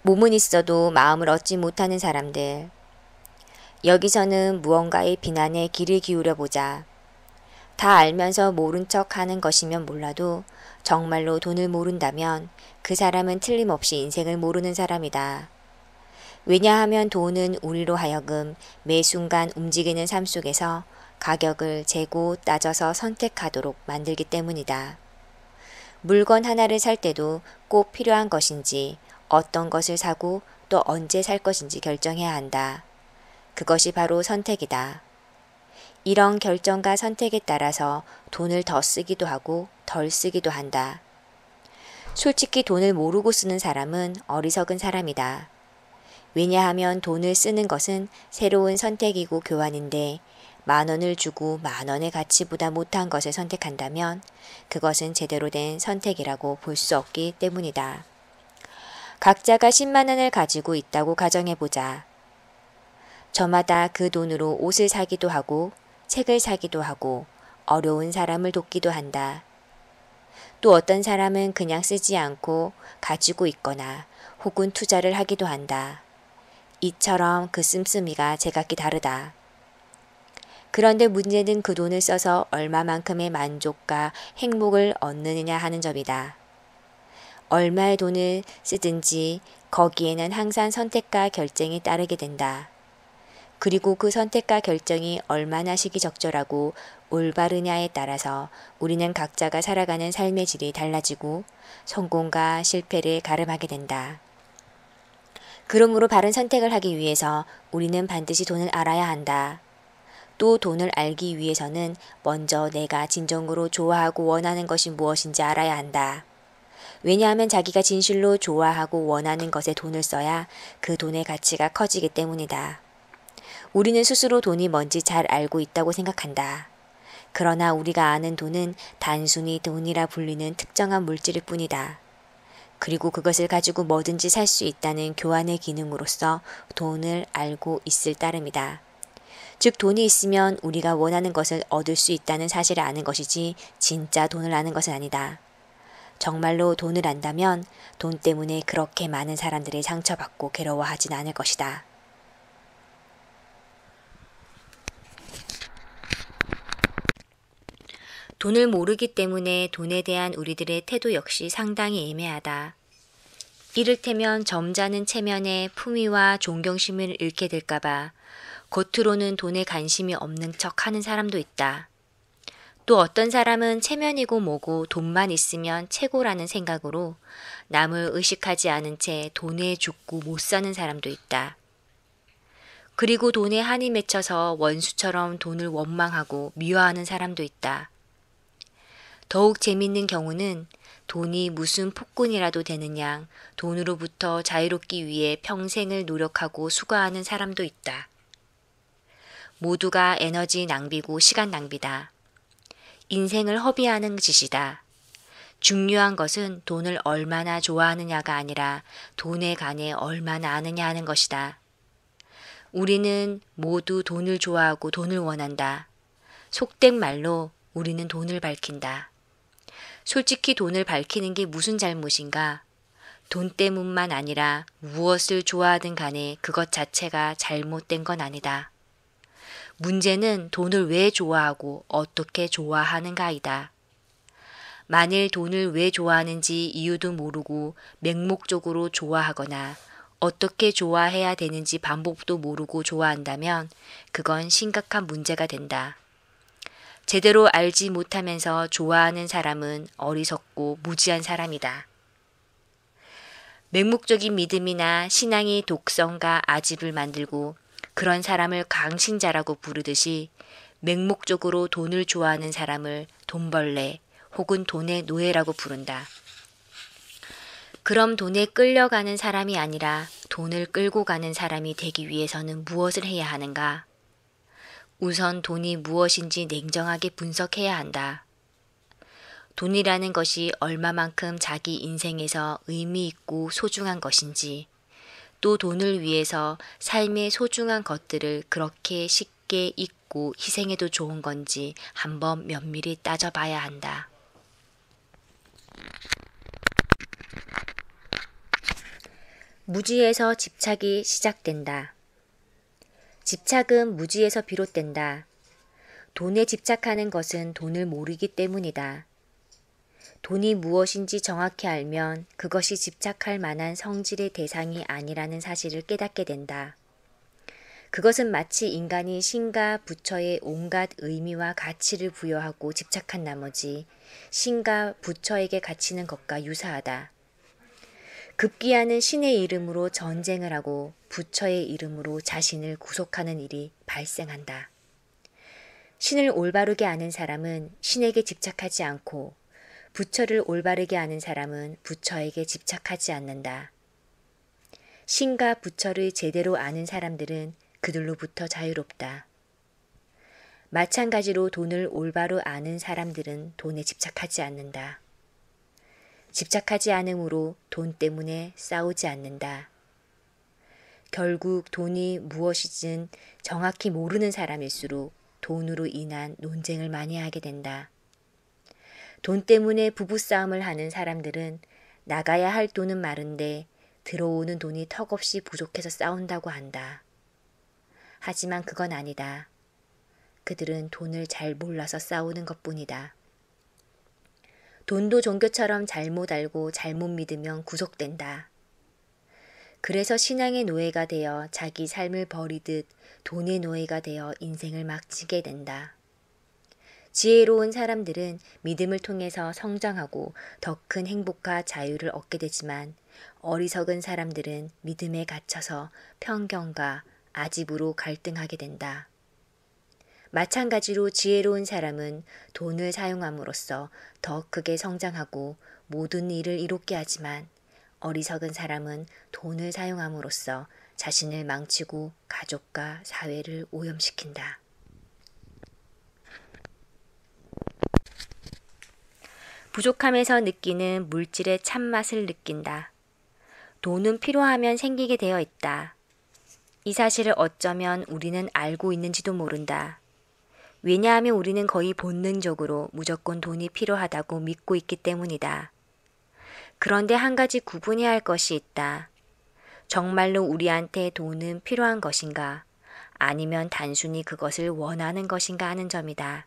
몸은 있어도 마음을 얻지 못하는 사람들. 여기서는 무언가의 비난에 귀를 기울여 보자. 다 알면서 모른 척 하는 것이면 몰라도 정말로 돈을 모른다면 그 사람은 틀림없이 인생을 모르는 사람이다. 왜냐하면 돈은 우리로 하여금 매 순간 움직이는 삶 속에서 가격을 재고 따져서 선택하도록 만들기 때문이다. 물건 하나를 살 때도 꼭 필요한 것인지 어떤 것을 사고 또 언제 살 것인지 결정해야 한다. 그것이 바로 선택이다. 이런 결정과 선택에 따라서 돈을 더 쓰기도 하고 덜 쓰기도 한다. 솔직히 돈을 모르고 쓰는 사람은 어리석은 사람이다. 왜냐하면 돈을 쓰는 것은 새로운 선택이고 교환인데 10,000원을 주고 10,000원의 가치보다 못한 것을 선택한다면 그것은 제대로 된 선택이라고 볼 수 없기 때문이다. 각자가 10만 원을 가지고 있다고 가정해보자. 저마다 그 돈으로 옷을 사기도 하고 책을 사기도 하고 어려운 사람을 돕기도 한다. 또 어떤 사람은 그냥 쓰지 않고 가지고 있거나 혹은 투자를 하기도 한다. 이처럼 그 씀씀이가 제각기 다르다. 그런데 문제는 그 돈을 써서 얼마만큼의 만족과 행복을 얻느냐 하는 점이다. 얼마의 돈을 쓰든지 거기에는 항상 선택과 결정이 따르게 된다. 그리고 그 선택과 결정이 얼마나 시기적절하고 올바르냐에 따라서 우리는 각자가 살아가는 삶의 질이 달라지고 성공과 실패를 가름하게 된다. 그러므로 바른 선택을 하기 위해서 우리는 반드시 돈을 알아야 한다. 또 돈을 알기 위해서는 먼저 내가 진정으로 좋아하고 원하는 것이 무엇인지 알아야 한다. 왜냐하면 자기가 진실로 좋아하고 원하는 것에 돈을 써야 그 돈의 가치가 커지기 때문이다. 우리는 스스로 돈이 뭔지 잘 알고 있다고 생각한다. 그러나 우리가 아는 돈은 단순히 돈이라 불리는 특정한 물질일 뿐이다. 그리고 그것을 가지고 뭐든지 살 수 있다는 교환의 기능으로서 돈을 알고 있을 따름이다. 즉 돈이 있으면 우리가 원하는 것을 얻을 수 있다는 사실을 아는 것이지 진짜 돈을 아는 것은 아니다. 정말로 돈을 안다면 돈 때문에 그렇게 많은 사람들이 상처받고 괴로워하진 않을 것이다. 돈을 모르기 때문에 돈에 대한 우리들의 태도 역시 상당히 애매하다. 이를테면 점잖은 체면에 품위와 존경심을 잃게 될까봐 겉으로는 돈에 관심이 없는 척 하는 사람도 있다. 또 어떤 사람은 체면이고 뭐고 돈만 있으면 최고라는 생각으로 남을 의식하지 않은 채 돈에 죽고 못 사는 사람도 있다. 그리고 돈에 한이 맺혀서 원수처럼 돈을 원망하고 미워하는 사람도 있다. 더욱 재밌는 경우는 돈이 무슨 폭군이라도 되는 양 돈으로부터 자유롭기 위해 평생을 노력하고 수고하는 사람도 있다. 모두가 에너지 낭비고 시간 낭비다. 인생을 허비하는 짓이다. 중요한 것은 돈을 얼마나 좋아하느냐가 아니라 돈에 관해 얼마나 아느냐 하는 것이다. 우리는 모두 돈을 좋아하고 돈을 원한다. 속된 말로 우리는 돈을 밝힌다. 솔직히 돈을 밝히는 게 무슨 잘못인가? 돈 때문만 아니라 무엇을 좋아하든 간에 그것 자체가 잘못된 건 아니다. 문제는 돈을 왜 좋아하고 어떻게 좋아하는가이다. 만일 돈을 왜 좋아하는지 이유도 모르고 맹목적으로 좋아하거나 어떻게 좋아해야 되는지 방법도 모르고 좋아한다면 그건 심각한 문제가 된다. 제대로 알지 못하면서 좋아하는 사람은 어리석고 무지한 사람이다. 맹목적인 믿음이나 신앙이 독성과 아집을 만들고 그런 사람을 강신자라고 부르듯이 맹목적으로 돈을 좋아하는 사람을 돈벌레 혹은 돈의 노예라고 부른다. 그럼 돈에 끌려가는 사람이 아니라 돈을 끌고 가는 사람이 되기 위해서는 무엇을 해야 하는가? 우선 돈이 무엇인지 냉정하게 분석해야 한다. 돈이라는 것이 얼마만큼 자기 인생에서 의미 있고 소중한 것인지, 또 돈을 위해서 삶의 소중한 것들을 그렇게 쉽게 잊고 희생해도 좋은 건지 한번 면밀히 따져봐야 한다. 무지에서 집착이 시작된다. 집착은 무지에서 비롯된다. 돈에 집착하는 것은 돈을 모르기 때문이다. 돈이 무엇인지 정확히 알면 그것이 집착할 만한 성질의 대상이 아니라는 사실을 깨닫게 된다. 그것은 마치 인간이 신과 부처에 온갖 의미와 가치를 부여하고 집착한 나머지 신과 부처에게 갇히는 것과 유사하다. 급기야는 신의 이름으로 전쟁을 하고 부처의 이름으로 자신을 구속하는 일이 발생한다. 신을 올바르게 아는 사람은 신에게 집착하지 않고 부처를 올바르게 아는 사람은 부처에게 집착하지 않는다. 신과 부처를 제대로 아는 사람들은 그들로부터 자유롭다. 마찬가지로 돈을 올바로 아는 사람들은 돈에 집착하지 않는다. 집착하지 않으므로 돈 때문에 싸우지 않는다. 결국 돈이 무엇이든 정확히 모르는 사람일수록 돈으로 인한 논쟁을 많이 하게 된다. 돈 때문에 부부싸움을 하는 사람들은 나가야 할 돈은 많은데 들어오는 돈이 턱없이 부족해서 싸운다고 한다. 하지만 그건 아니다. 그들은 돈을 잘 몰라서 싸우는 것뿐이다. 돈도 종교처럼 잘못 알고 잘못 믿으면 구속된다. 그래서 신앙의 노예가 되어 자기 삶을 버리듯 돈의 노예가 되어 인생을 막치게 된다. 지혜로운 사람들은 믿음을 통해서 성장하고 더 큰 행복과 자유를 얻게 되지만 어리석은 사람들은 믿음에 갇혀서 편견과 아집으로 갈등하게 된다. 마찬가지로 지혜로운 사람은 돈을 사용함으로써 더 크게 성장하고 모든 일을 이롭게 하지만 어리석은 사람은 돈을 사용함으로써 자신을 망치고 가족과 사회를 오염시킨다. 부족함에서 느끼는 물질의 참맛을 느낀다. 돈은 필요하면 생기게 되어 있다. 이 사실을 어쩌면 우리는 알고 있는지도 모른다. 왜냐하면 우리는 거의 본능적으로 무조건 돈이 필요하다고 믿고 있기 때문이다. 그런데 한 가지 구분해야 할 것이 있다. 정말로 우리한테 돈은 필요한 것인가? 아니면 단순히 그것을 원하는 것인가 하는 점이다.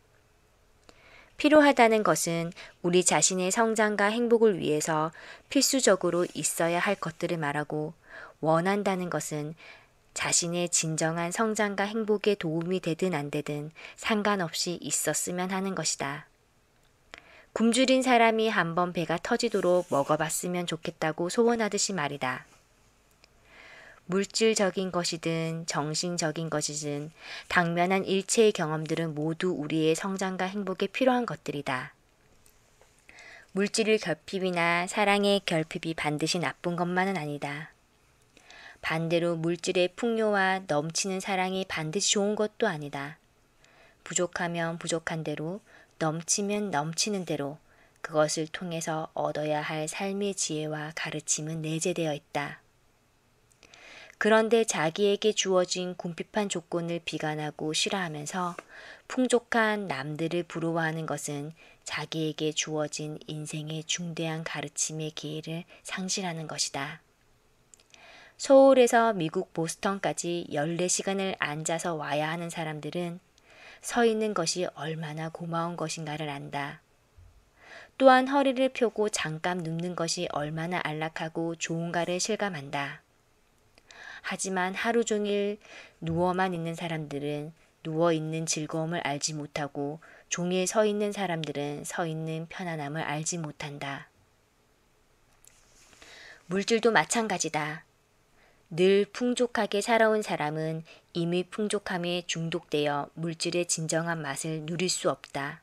필요하다는 것은 우리 자신의 성장과 행복을 위해서 필수적으로 있어야 할 것들을 말하고 원한다는 것은 자신의 진정한 성장과 행복에 도움이 되든 안 되든 상관없이 있었으면 하는 것이다. 굶주린 사람이 한번 배가 터지도록 먹어봤으면 좋겠다고 소원하듯이 말이다. 물질적인 것이든 정신적인 것이든 당면한 일체의 경험들은 모두 우리의 성장과 행복에 필요한 것들이다. 물질의 결핍이나 사랑의 결핍이 반드시 나쁜 것만은 아니다. 반대로 물질의 풍요와 넘치는 사랑이 반드시 좋은 것도 아니다. 부족하면 부족한 대로, 넘치면 넘치는 대로 그것을 통해서 얻어야 할 삶의 지혜와 가르침은 내재되어 있다. 그런데 자기에게 주어진 궁핍한 조건을 비관하고 싫어하면서 풍족한 남들을 부러워하는 것은 자기에게 주어진 인생의 중대한 가르침의 기회를 상실하는 것이다. 서울에서 미국 보스턴까지 14시간을 앉아서 와야 하는 사람들은 서 있는 것이 얼마나 고마운 것인가를 안다. 또한 허리를 펴고 잠깐 눕는 것이 얼마나 안락하고 좋은가를 실감한다. 하지만 하루 종일 누워만 있는 사람들은 누워있는 즐거움을 알지 못하고 종일 서 있는 사람들은 서 있는 편안함을 알지 못한다. 물질도 마찬가지다. 늘 풍족하게 살아온 사람은 이미 풍족함에 중독되어 물질의 진정한 맛을 누릴 수 없다.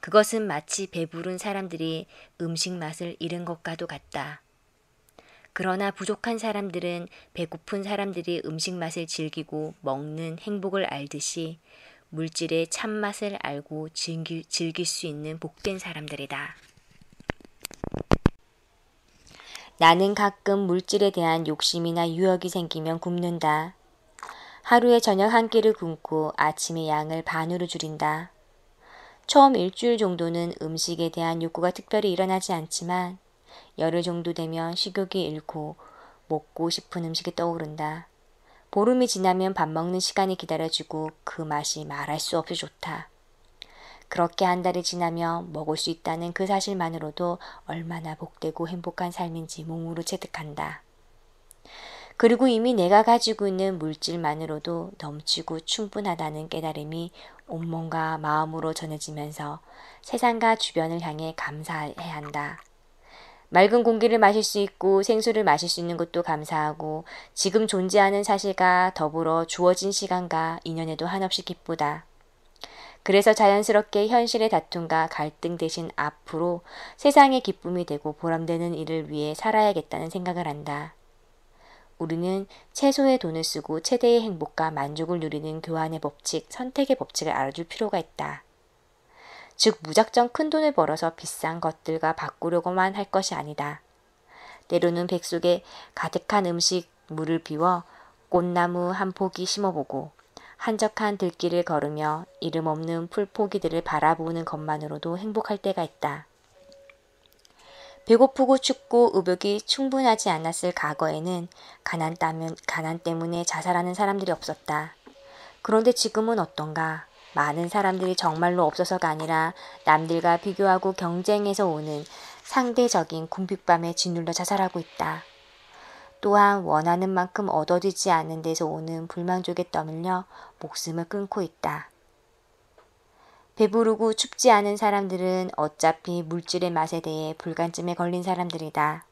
그것은 마치 배부른 사람들이 음식 맛을 잃은 것과도 같다. 그러나 부족한 사람들은 배고픈 사람들이 음식 맛을 즐기고 먹는 행복을 알듯이 물질의 참맛을 알고 즐길 수 있는 복된 사람들이다. 나는 가끔 물질에 대한 욕심이나 유혹이 생기면 굶는다. 하루에 저녁 한 끼를 굶고 아침에 양을 반으로 줄인다. 처음 일주일 정도는 음식에 대한 욕구가 특별히 일어나지 않지만 열흘 정도 되면 식욕이 잃고 먹고 싶은 음식이 떠오른다. 보름이 지나면 밥 먹는 시간이 기다려지고 그 맛이 말할 수 없이 좋다. 그렇게 한 달이 지나면 먹을 수 있다는 그 사실만으로도 얼마나 복되고 행복한 삶인지 몸으로 체득한다. 그리고 이미 내가 가지고 있는 물질만으로도 넘치고 충분하다는 깨달음이 온몸과 마음으로 전해지면서 세상과 주변을 향해 감사해야 한다. 맑은 공기를 마실 수 있고 생수를 마실 수 있는 것도 감사하고 지금 존재하는 사실과 더불어 주어진 시간과 인연에도 한없이 기쁘다. 그래서 자연스럽게 현실의 다툼과 갈등 대신 앞으로 세상의 기쁨이 되고 보람되는 일을 위해 살아야겠다는 생각을 한다. 우리는 최소의 돈을 쓰고 최대의 행복과 만족을 누리는 교환의 법칙, 선택의 법칙을 알아줄 필요가 있다. 즉 무작정 큰 돈을 벌어서 비싼 것들과 바꾸려고만 할 것이 아니다. 때로는 뱃속에 가득한 음식, 물을 비워 꽃나무 한 포기 심어보고 한적한 들길을 걸으며 이름 없는 풀포기들을 바라보는 것만으로도 행복할 때가 있다. 배고프고 춥고 의욕이 충분하지 않았을 과거에는 가난 때문에 자살하는 사람들이 없었다. 그런데 지금은 어떤가? 많은 사람들이 정말로 없어서가 아니라 남들과 비교하고 경쟁해서 오는 상대적인 궁핍감에 짓눌려 자살하고 있다. 또한 원하는 만큼 얻어지지 않는 데서 오는 불만족에 떠밀려 목숨을 끊고 있다. 배부르고 춥지 않은 사람들은 어차피 물질의 맛에 대해 불감증에 걸린 사람들이다.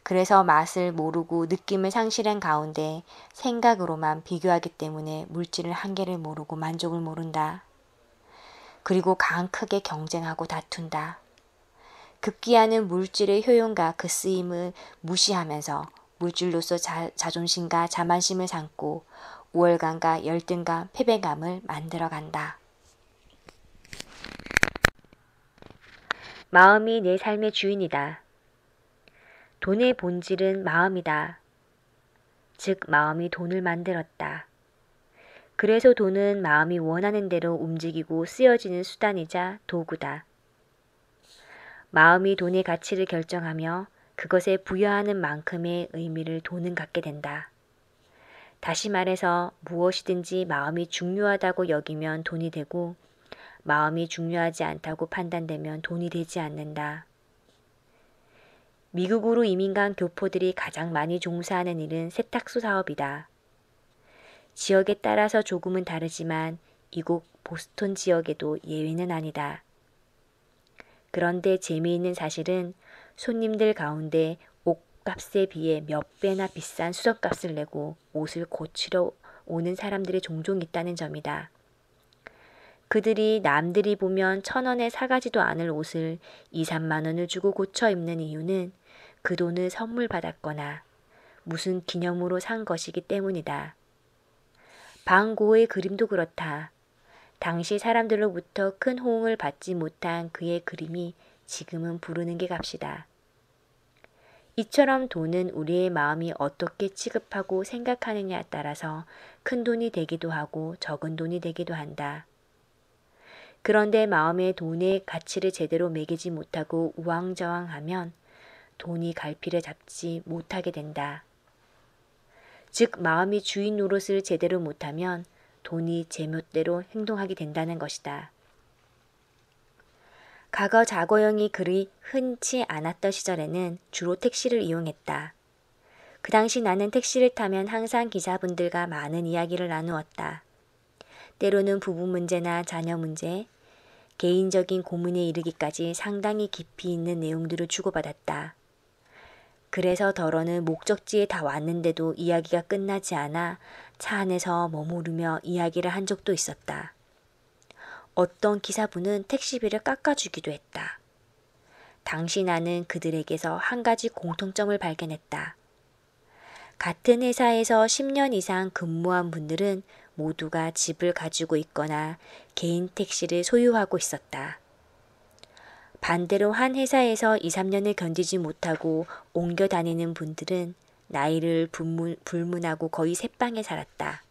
그래서 맛을 모르고 느낌을 상실한 가운데 생각으로만 비교하기 때문에 물질의 한계를 모르고 만족을 모른다. 그리고 강 크게 경쟁하고 다툰다. 급기야는 물질의 효용과 그 쓰임을 무시하면서 물질로서 자존심과 자만심을 삼고 우월감과 열등감, 패배감을 만들어간다. 마음이 내 삶의 주인이다. 돈의 본질은 마음이다. 즉 마음이 돈을 만들었다. 그래서 돈은 마음이 원하는 대로 움직이고 쓰여지는 수단이자 도구다. 마음이 돈의 가치를 결정하며 그것에 부여하는 만큼의 의미를 돈은 갖게 된다. 다시 말해서 무엇이든지 마음이 중요하다고 여기면 돈이 되고 마음이 중요하지 않다고 판단되면 돈이 되지 않는다. 미국으로 이민 간 교포들이 가장 많이 종사하는 일은 세탁소 사업이다. 지역에 따라서 조금은 다르지만 이곳 보스턴 지역에도 예외는 아니다. 그런데 재미있는 사실은 손님들 가운데 옷값에 비해 몇 배나 비싼 수선값을 내고 옷을 고치러 오는 사람들이 종종 있다는 점이다. 그들이 남들이 보면 1,000원에 사가지도 않을 옷을 2, 3만 원을 주고 고쳐 입는 이유는 그 돈을 선물 받았거나 무슨 기념으로 산 것이기 때문이다. 반 고흐의 그림도 그렇다. 당시 사람들로부터 큰 호응을 받지 못한 그의 그림이 지금은 부르는 게 값이다. 이처럼 돈은 우리의 마음이 어떻게 취급하고 생각하느냐에 따라서 큰 돈이 되기도 하고 적은 돈이 되기도 한다. 그런데 마음의 돈의 가치를 제대로 매기지 못하고 우왕좌왕하면 돈이 갈피를 잡지 못하게 된다. 즉 마음이 주인 노릇을 제대로 못하면 돈이 제멋대로 행동하게 된다는 것이다. 과거 자고영이 그리 흔치 않았던 시절에는 주로 택시를 이용했다. 그 당시 나는 택시를 타면 항상 기사분들과 많은 이야기를 나누었다. 때로는 부부 문제나 자녀 문제, 개인적인 고민에 이르기까지 상당히 깊이 있는 내용들을 주고받았다. 그래서 더러는 목적지에 다 왔는데도 이야기가 끝나지 않아 차 안에서 머무르며 이야기를 한 적도 있었다. 어떤 기사분은 택시비를 깎아주기도 했다. 당시 나는 그들에게서 한 가지 공통점을 발견했다. 같은 회사에서 10년 이상 근무한 분들은 모두가 집을 가지고 있거나 개인 택시를 소유하고 있었다. 반대로 한 회사에서 2, 3년을 견디지 못하고 옮겨 다니는 분들은 나이를 불문하고 거의 새방에 살았다.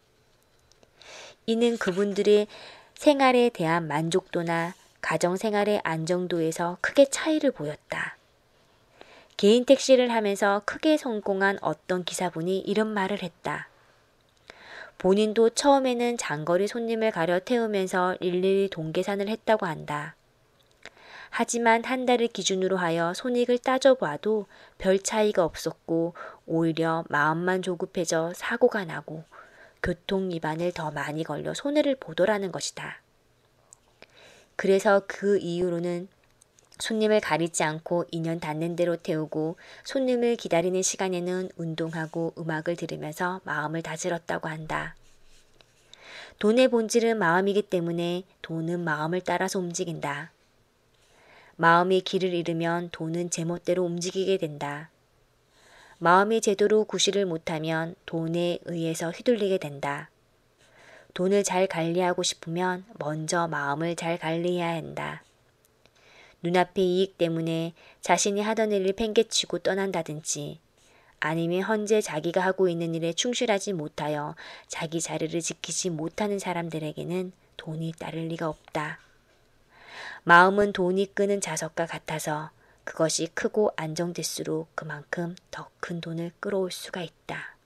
이는 그분들의 생활에 대한 만족도나 가정생활의 안정도에서 크게 차이를 보였다. 개인 택시를 하면서 크게 성공한 어떤 기사분이 이런 말을 했다. 본인도 처음에는 장거리 손님을 가려 태우면서 일일이 돈 계산을 했다고 한다. 하지만 한 달을 기준으로 하여 손익을 따져봐도 별 차이가 없었고 오히려 마음만 조급해져 사고가 나고 교통 위반을 더 많이 걸려 손해를 보더라는 것이다. 그래서 그 이후로는 손님을 가리지 않고 인연 닿는 대로 태우고 손님을 기다리는 시간에는 운동하고 음악을 들으면서 마음을 다스렸다고 한다. 돈의 본질은 마음이기 때문에 돈은 마음을 따라서 움직인다. 마음이 길을 잃으면 돈은 제멋대로 움직이게 된다. 마음이 제대로 구실을 못하면 돈에 의해서 휘둘리게 된다. 돈을 잘 관리하고 싶으면 먼저 마음을 잘 관리해야 한다. 눈앞의 이익 때문에 자신이 하던 일을 팽개치고 떠난다든지 아니면 현재 자기가 하고 있는 일에 충실하지 못하여 자기 자리를 지키지 못하는 사람들에게는 돈이 따를 리가 없다. 마음은 돈이 끄는 자석과 같아서 그것이 크고 안정될수록 그만큼 더 큰 돈을 끌어올 수가 있다.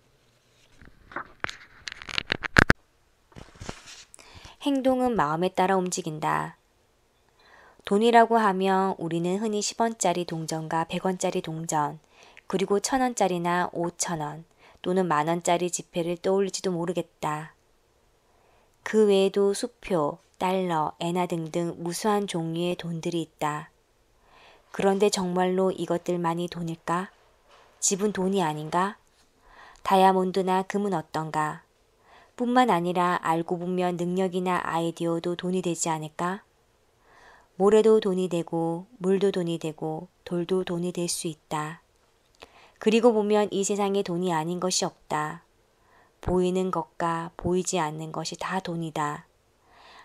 행동은 마음에 따라 움직인다. 돈이라고 하면 우리는 흔히 10원짜리 동전과 100원짜리 동전, 그리고 1000원짜리나 5000원 또는 만원짜리 지폐를 떠올리지도 모르겠다. 그 외에도 수표, 달러, 엔화 등등 무수한 종류의 돈들이 있다. 그런데 정말로 이것들만이 돈일까? 집은 돈이 아닌가? 다이아몬드나 금은 어떤가? 뿐만 아니라 알고 보면 능력이나 아이디어도 돈이 되지 않을까? 모래도 돈이 되고 물도 돈이 되고 돌도 돈이 될 수 있다. 그리고 보면 이 세상에 돈이 아닌 것이 없다. 보이는 것과 보이지 않는 것이 다 돈이다.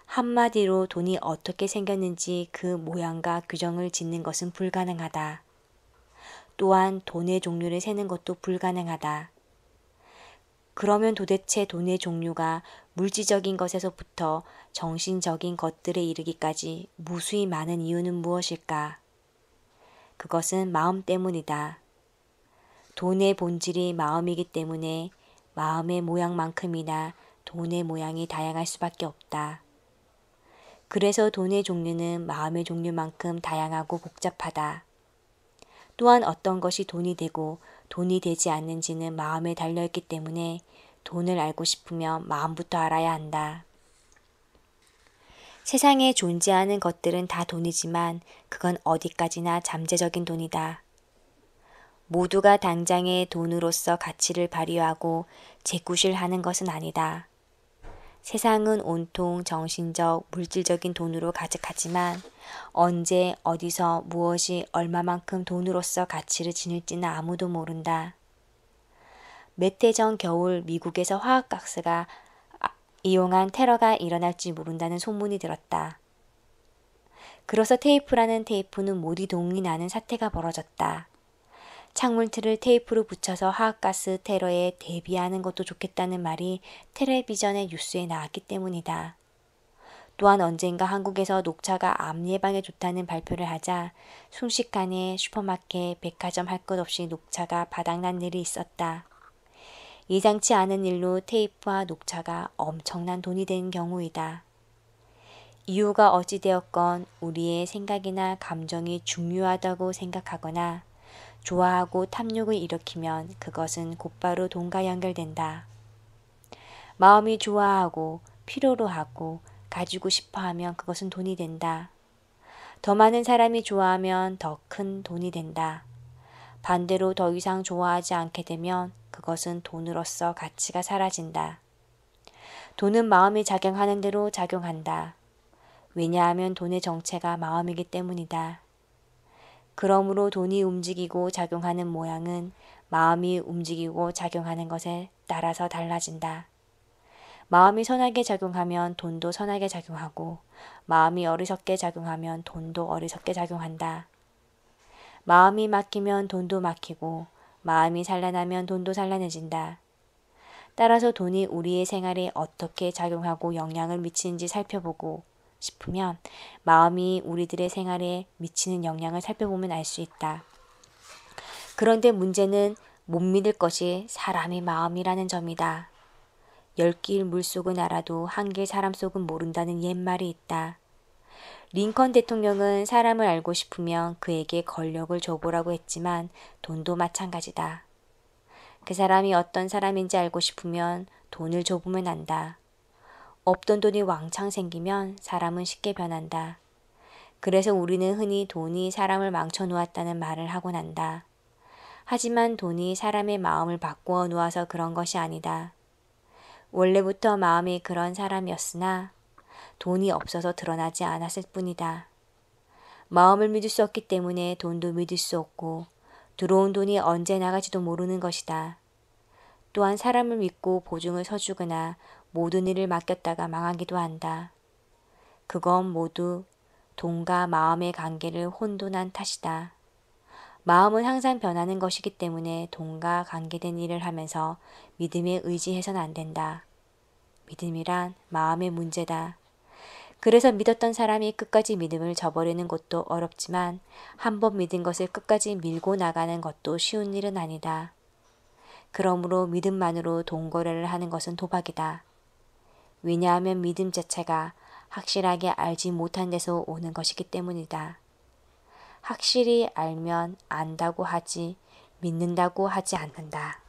한마디로 돈이 어떻게 생겼는지 그 모양과 규정을 짓는 것은 불가능하다. 또한 돈의 종류를 세는 것도 불가능하다. 그러면 도대체 돈의 종류가 물질적인 것에서부터 정신적인 것들에 이르기까지 무수히 많은 이유는 무엇일까? 그것은 마음 때문이다. 돈의 본질이 마음이기 때문에 마음의 모양만큼이나 돈의 모양이 다양할 수밖에 없다. 그래서 돈의 종류는 마음의 종류만큼 다양하고 복잡하다. 또한 어떤 것이 돈이 되고 돈이 되지 않는지는 마음에 달려있기 때문에 돈을 알고 싶으면 마음부터 알아야 한다. 세상에 존재하는 것들은 다 돈이지만 그건 어디까지나 잠재적인 돈이다. 모두가 당장의 돈으로서 가치를 발휘하고 재구실하는 것은 아니다. 세상은 온통 정신적, 물질적인 돈으로 가득하지만 언제, 어디서, 무엇이 얼마만큼 돈으로서 가치를 지닐지는 아무도 모른다. 몇 해 전 겨울 미국에서 화학가스가 이용한 테러가 일어날지 모른다는 소문이 들었다. 그래서 테이프라는 테이프는 모두 동이 나는 사태가 벌어졌다. 창문틀을 테이프로 붙여서 화학가스 테러에 대비하는 것도 좋겠다는 말이 텔레비전의 뉴스에 나왔기 때문이다. 또한 언젠가 한국에서 녹차가 암 예방에 좋다는 발표를 하자 순식간에 슈퍼마켓, 백화점 할 것 없이 녹차가 바닥난 일이 있었다. 예상치 않은 일로 테이프와 녹차가 엄청난 돈이 된 경우이다. 이유가 어찌되었건 우리의 생각이나 감정이 중요하다고 생각하거나 좋아하고 탐욕을 일으키면 그것은 곧바로 돈과 연결된다. 마음이 좋아하고 필요로 하고 가지고 싶어 하면 그것은 돈이 된다. 더 많은 사람이 좋아하면 더 큰 돈이 된다. 반대로 더 이상 좋아하지 않게 되면 그것은 돈으로서 가치가 사라진다. 돈은 마음이 작용하는 대로 작용한다. 왜냐하면 돈의 정체가 마음이기 때문이다. 그러므로 돈이 움직이고 작용하는 모양은 마음이 움직이고 작용하는 것에 따라서 달라진다. 마음이 선하게 작용하면 돈도 선하게 작용하고 마음이 어리석게 작용하면 돈도 어리석게 작용한다. 마음이 막히면 돈도 막히고 마음이 산란하면 돈도 산란해진다. 따라서 돈이 우리의 생활에 어떻게 작용하고 영향을 미치는지 살펴보고 싶으면 마음이 우리들의 생활에 미치는 영향을 살펴보면 알 수 있다. 그런데 문제는 못 믿을 것이 사람의 마음이라는 점이다. 10길 물속은 알아도 1길 사람 속은 모른다는 옛말이 있다. 링컨 대통령은 사람을 알고 싶으면 그에게 권력을 줘보라고 했지만 돈도 마찬가지다. 그 사람이 어떤 사람인지 알고 싶으면 돈을 줘보면 안다. 없던 돈이 왕창 생기면 사람은 쉽게 변한다. 그래서 우리는 흔히 돈이 사람을 망쳐놓았다는 말을 하곤 한다. 하지만 돈이 사람의 마음을 바꾸어 놓아서 그런 것이 아니다. 원래부터 마음이 그런 사람이었으나 돈이 없어서 드러나지 않았을 뿐이다. 마음을 믿을 수 없기 때문에 돈도 믿을 수 없고 들어온 돈이 언제 나갈지도 모르는 것이다. 또한 사람을 믿고 보증을 서주거나 모든 일을 맡겼다가 망하기도 한다. 그건 모두 돈과 마음의 관계를 혼돈한 탓이다. 마음은 항상 변하는 것이기 때문에 돈과 관계된 일을 하면서 믿음에 의지해서는 안 된다. 믿음이란 마음의 문제다. 그래서 믿었던 사람이 끝까지 믿음을 저버리는 것도 어렵지만 한 번 믿은 것을 끝까지 밀고 나가는 것도 쉬운 일은 아니다. 그러므로 믿음만으로 돈 거래를 하는 것은 도박이다. 왜냐하면 믿음 자체가 확실하게 알지 못한 데서 오는 것이기 때문이다. 확실히 알면 안다고 하지 믿는다고 하지 않는다.